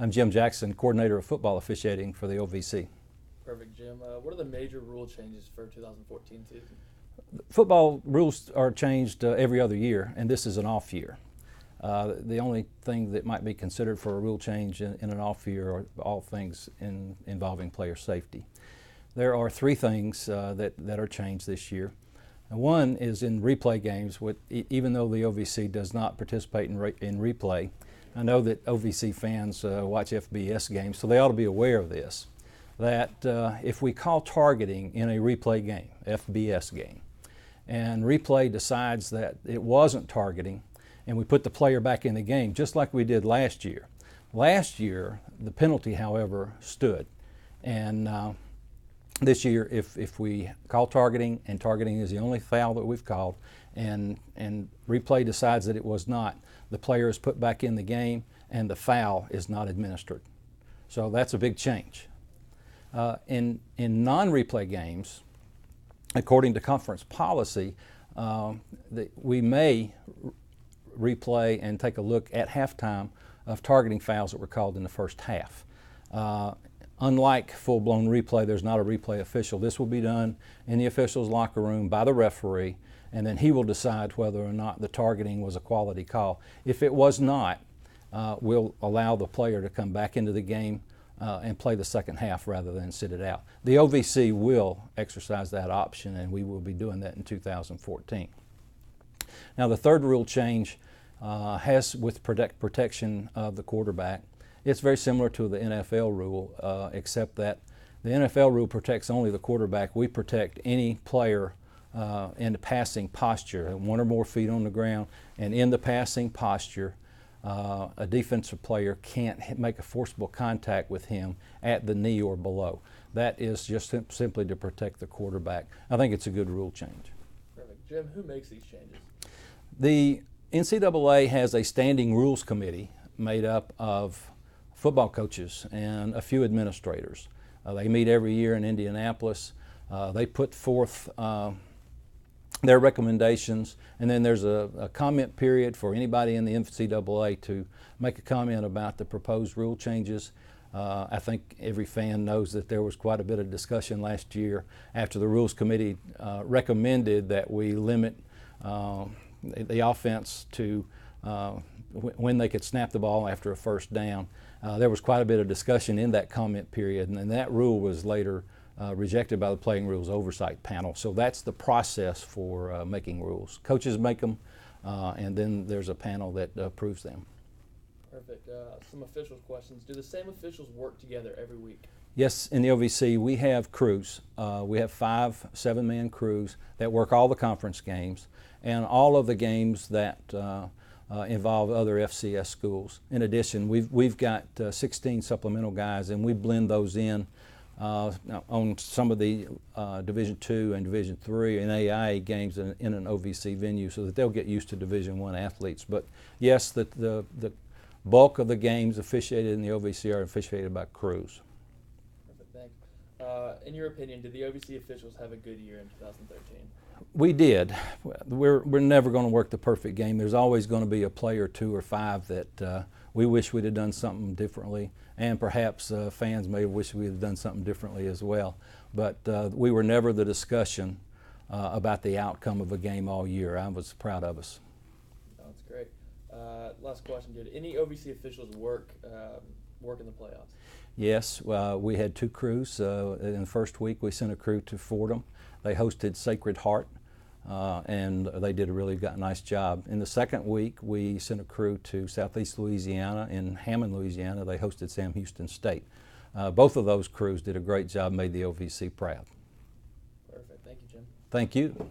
I'm Jim Jackson, Coordinator of Football Officiating for the OVC. Perfect, Jim. What are the major rule changes for 2014 season? Football rules are changed every other year, and this is an off year. The only thing that might be considered for a rule change in an off year are all things involving player safety. There are three things that are changed this year. And one is in replay games. Even though the OVC does not participate in replay, I know that OVC fans watch FBS games, so they ought to be aware of this, that if we call targeting in a replay game, FBS game, and replay decides that it wasn't targeting, and we put the player back in the game, just like we did last year. Last year, the penalty, however, stood. And this year, if we call targeting, and targeting is the only foul that we've called, and replay decides that it was not, the player is put back in the game, and the foul is not administered. So that's a big change. In non-replay games, according to conference policy, we may replay and take a look at halftime of targeting fouls that were called in the first half. Unlike full-blown replay, there's not a replay official. This will be done in the official's locker room by the referee, and then he will decide whether or not the targeting was a quality call. If it was not, we'll allow the player to come back into the game and play the second half rather than sit it out. The OVC will exercise that option, and we will be doing that in 2014. Now, the third rule change has with protection of the quarterback. It's very similar to the NFL rule, except that the NFL rule protects only the quarterback. We protect any player in the passing posture, 1 or more feet on the ground, and in the passing posture, a defensive player can't make a forcible contact with him at the knee or below. That is just simply to protect the quarterback. I think it's a good rule change. Perfect. Jim, who makes these changes? The NCAA has a standing rules committee made up of football coaches and a few administrators. They meet every year in Indianapolis. They put forth their recommendations, and then there's a comment period for anybody in the NCAA to make a comment about the proposed rule changes. I think every fan knows that there was quite a bit of discussion last year after the Rules Committee recommended that we limit the offense to when they could snap the ball after a first down. There was quite a bit of discussion in that comment period, and that rule was later rejected by the Playing Rules Oversight Panel. So that's the process for making rules. Coaches make them, and then there's a panel that approves them. Perfect. Some officials questions. Do the same officials work together every week? Yes, in the OVC we have crews. We have 5 7-man crews that work all the conference games and all of the games that involve other FCS schools. In addition, we've got 16 supplemental guys, and we blend those in on some of the Division II and Division III and AIA games in an OVC venue so that they'll get used to Division I athletes. But yes, the bulk of the games officiated in the OVC are officiated by crews. Perfect, thanks. In your opinion, did the OVC officials have a good year in 2013? We did. We're never going to work the perfect game. There's always going to be a play or 2 or 5 that we wish we'd have done something differently, and perhaps fans may wish we'd have done something differently as well. But we were never the discussion about the outcome of a game all year. I was proud of us. That's great. Last question, did any OVC officials work in the playoffs? Yes, we had 2 crews. In the first week, we sent a crew to Fordham. They hosted Sacred Heart, and they did a really nice job. In the second week, we sent a crew to Southeast Louisiana. In Hammond, Louisiana, they hosted Sam Houston State. Both of those crews did a great job, made the OVC proud. Perfect. Thank you, Jim. Thank you.